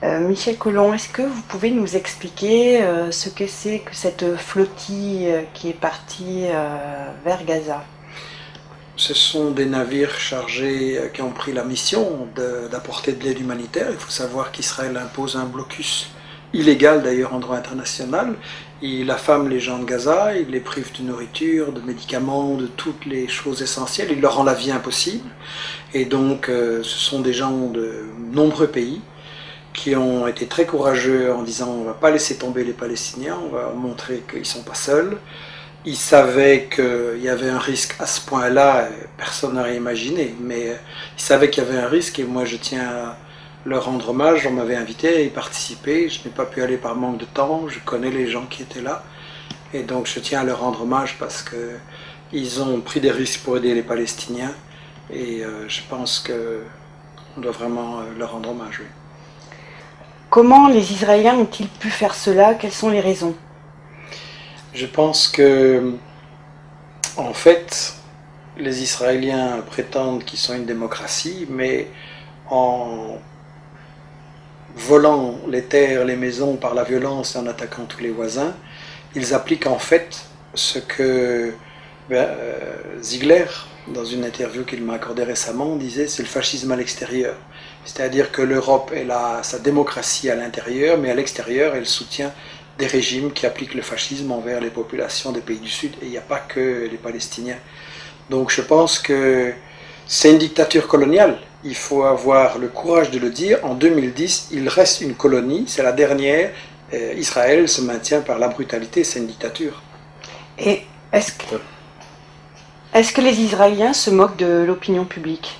Michel Collomb, est-ce que vous pouvez nous expliquer ce que c'est que cette flottille qui est partie vers Gaza? Ce sont des navires chargés qui ont pris la mission d'apporter de l'aide humanitaire. Il faut savoir qu'Israël impose un blocus illégal d'ailleurs en droit international. Il affame les gens de Gaza, il les prive de nourriture, de médicaments, de toutes les choses essentielles. Il leur rend la vie impossible. Et donc ce sont des gens de nombreux pays qui ont été très courageux en disant on ne va pas laisser tomber les Palestiniens, on va montrer qu'ils ne sont pas seuls. Ils savaient qu'il y avait un risque à ce point-là, personne n'aurait imaginé, mais ils savaient qu'il y avait un risque et moi je tiens à leur rendre hommage. On m'avait invité à y participer, je n'ai pas pu aller par manque de temps, je connais les gens qui étaient là et donc je tiens à leur rendre hommage parce qu'ils ont pris des risques pour aider les Palestiniens et je pense qu'on doit vraiment leur rendre hommage. Oui. Comment les Israéliens ont-ils pu faire cela? Quelles sont les raisons? Je pense que, en fait, les Israéliens prétendent qu'ils sont une démocratie, mais en volant les terres, les maisons par la violence et en attaquant tous les voisins, ils appliquent en fait ce que Ziegler, dans une interview qu'il m'a accordée récemment, disait c'est le fascisme à l'extérieur. C'est-à-dire que l'Europe a sa démocratie à l'intérieur, mais à l'extérieur, elle soutient des régimes qui appliquent le fascisme envers les populations des pays du Sud, et il n'y a pas que les Palestiniens. Donc je pense que c'est une dictature coloniale, il faut avoir le courage de le dire. En 2010, il reste une colonie, c'est la dernière, Israël se maintient par la brutalité, c'est une dictature. Et est-ce que les Israéliens se moquent de l'opinion publique?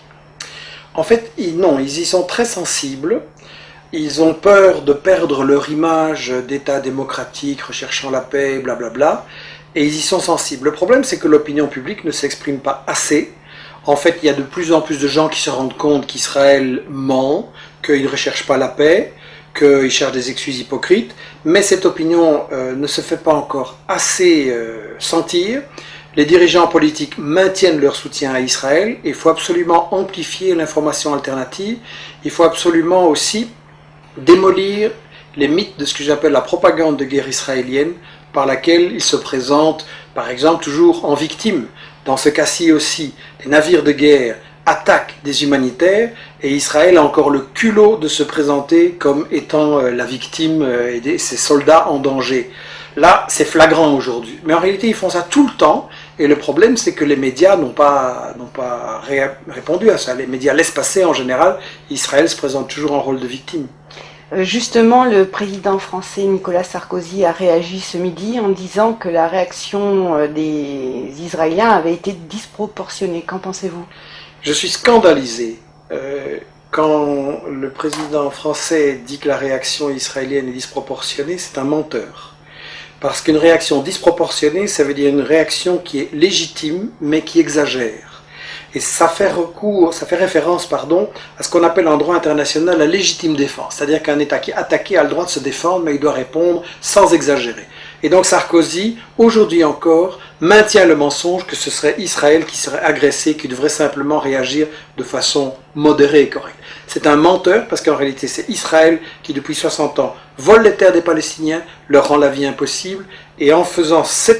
En fait, non, ils y sont très sensibles. Ils ont peur de perdre leur image d'État démocratique, recherchant la paix, blablabla, et ils y sont sensibles. Le problème, c'est que l'opinion publique ne s'exprime pas assez. En fait, il y a de plus en plus de gens qui se rendent compte qu'Israël ment, qu'il ne recherche pas la paix, qu'il cherche des excuses hypocrites, mais cette opinion ne se fait pas encore assez sentir. Les dirigeants politiques maintiennent leur soutien à Israël. Il faut absolument amplifier l'information alternative. Il faut absolument aussi démolir les mythes de ce que j'appelle la propagande de guerre israélienne, par laquelle ils se présentent, par exemple, toujours en victime. Dans ce cas-ci aussi, les navires de guerre attaquent des humanitaires et Israël a encore le culot de se présenter comme étant la victime et ses soldats en danger. Là, c'est flagrant aujourd'hui. Mais en réalité, ils font ça tout le temps. Et le problème, c'est que les médias n'ont pas répondu à ça. Les médias laissent passer en général. Israël se présente toujours en rôle de victime. Justement, le président français Nicolas Sarkozy a réagi ce midi en disant que la réaction des Israéliens avait été disproportionnée. Qu'en pensez-vous? Je suis scandalisé quand le président français dit que la réaction israélienne est disproportionnée. C'est un menteur. Parce qu'une réaction disproportionnée, ça veut dire une réaction qui est légitime, mais qui exagère. Et ça fait référence, à ce qu'on appelle en droit international la légitime défense. C'est-à-dire qu'un État qui est attaqué a le droit de se défendre, mais il doit répondre sans exagérer. Et donc Sarkozy, aujourd'hui encore, maintient le mensonge que ce serait Israël qui serait agressé, qui devrait simplement réagir de façon modérée et correcte. C'est un menteur parce qu'en réalité c'est Israël qui depuis 60 ans vole les terres des Palestiniens, leur rend la vie impossible et en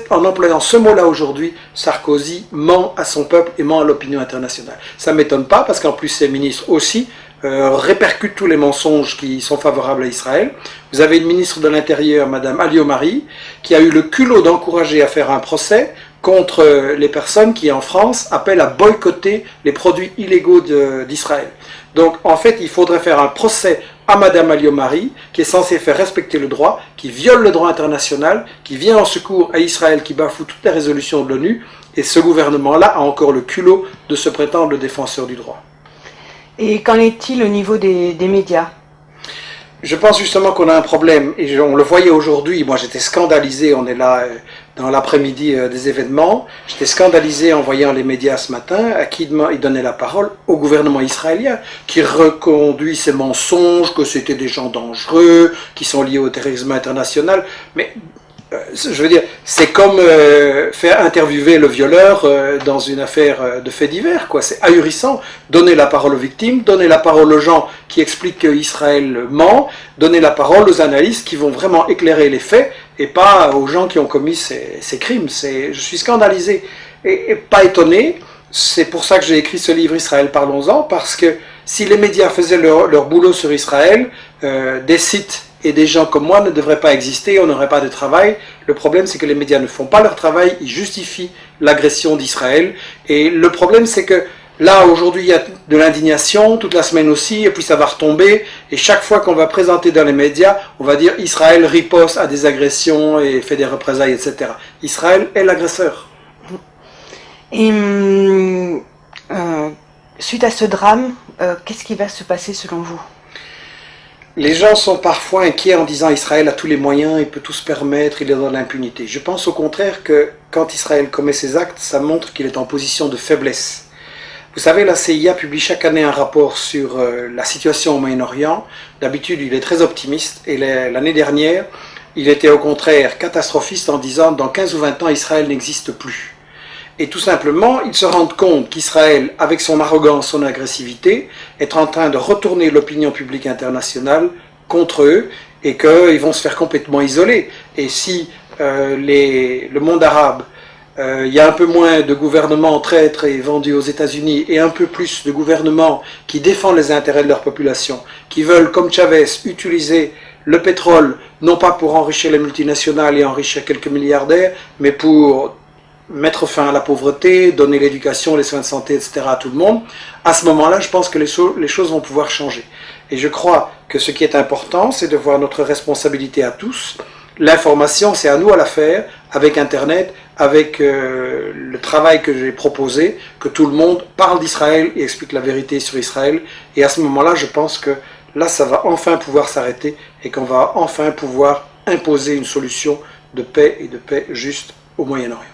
employant ce mot-là aujourd'hui, Sarkozy ment à son peuple et ment à l'opinion internationale. Ça ne m'étonne pas parce qu'en plus ses ministres aussi répercutent tous les mensonges qui sont favorables à Israël. Vous avez une ministre de l'Intérieur, Madame Alliot-Marie, qui a eu le culot d'encourager à faire un procès contre les personnes qui, en France, appellent à boycotter les produits illégaux d'Israël. Donc, en fait, il faudrait faire un procès à Madame Alliot-Marie, qui est censée faire respecter le droit, qui viole le droit international, qui vient en secours à Israël, qui bafoue toutes les résolutions de l'ONU, et ce gouvernement-là a encore le culot de se prétendre le défenseur du droit. Et qu'en est-il au niveau des médias? Je pense justement qu'on a un problème, et on le voyait aujourd'hui, moi j'étais scandalisé, on est là dans l'après-midi des événements, j'étais scandalisé en voyant les médias ce matin, à qui ils donnaient la parole au gouvernement israélien, qui reconduit ces mensonges, que c'était des gens dangereux, qui sont liés au terrorisme international, mais je veux dire, c'est comme faire interviewer le violeur dans une affaire de faits divers, quoi. C'est ahurissant. Donner la parole aux victimes, donner la parole aux gens qui expliquent qu'Israël ment, donner la parole aux analystes qui vont vraiment éclairer les faits et pas aux gens qui ont commis ces crimes. Je suis scandalisé et pas étonné. C'est pour ça que j'ai écrit ce livre Israël, parlons-en, parce que si les médias faisaient leur boulot sur Israël, des sites et des gens comme moi ne devraient pas exister, on n'aurait pas de travail. Le problème, c'est que les médias ne font pas leur travail, ils justifient l'agression d'Israël. Et le problème, c'est que là, aujourd'hui, il y a de l'indignation, toute la semaine aussi, et puis ça va retomber. Et chaque fois qu'on va présenter dans les médias, on va dire Israël riposte à des agressions et fait des représailles, etc. Israël est l'agresseur. Et suite à ce drame, qu'est-ce qui va se passer selon vous? Les gens sont parfois inquiets en disant Israël a tous les moyens, il peut tout se permettre, il est dans l'impunité. Je pense au contraire que quand Israël commet ses actes, ça montre qu'il est en position de faiblesse. Vous savez, la CIA publie chaque année un rapport sur la situation au Moyen-Orient. D'habitude, il est très optimiste et l'année dernière, il était au contraire catastrophiste en disant dans 15 ou 20 ans, Israël n'existe plus. Et tout simplement, ils se rendent compte qu'Israël, avec son arrogance, son agressivité, est en train de retourner l'opinion publique internationale contre eux et qu'ils vont se faire complètement isoler. Et si le monde arabe, il y a un peu moins de gouvernements traîtres et vendus aux États-Unis et un peu plus de gouvernements qui défendent les intérêts de leur population, qui veulent, comme Chavez, utiliser le pétrole, non pas pour enrichir les multinationales et enrichir quelques milliardaires, mais pour mettre fin à la pauvreté, donner l'éducation, les soins de santé, etc. à tout le monde, à ce moment-là, je pense que les choses vont pouvoir changer. Et je crois que ce qui est important, c'est de voir notre responsabilité à tous. L'information, c'est à nous à la faire, avec Internet, avec le travail que j'ai proposé, que tout le monde parle d'Israël et explique la vérité sur Israël. Et à ce moment-là, je pense que là, ça va enfin pouvoir s'arrêter et qu'on va enfin pouvoir imposer une solution de paix et de paix juste au Moyen-Orient.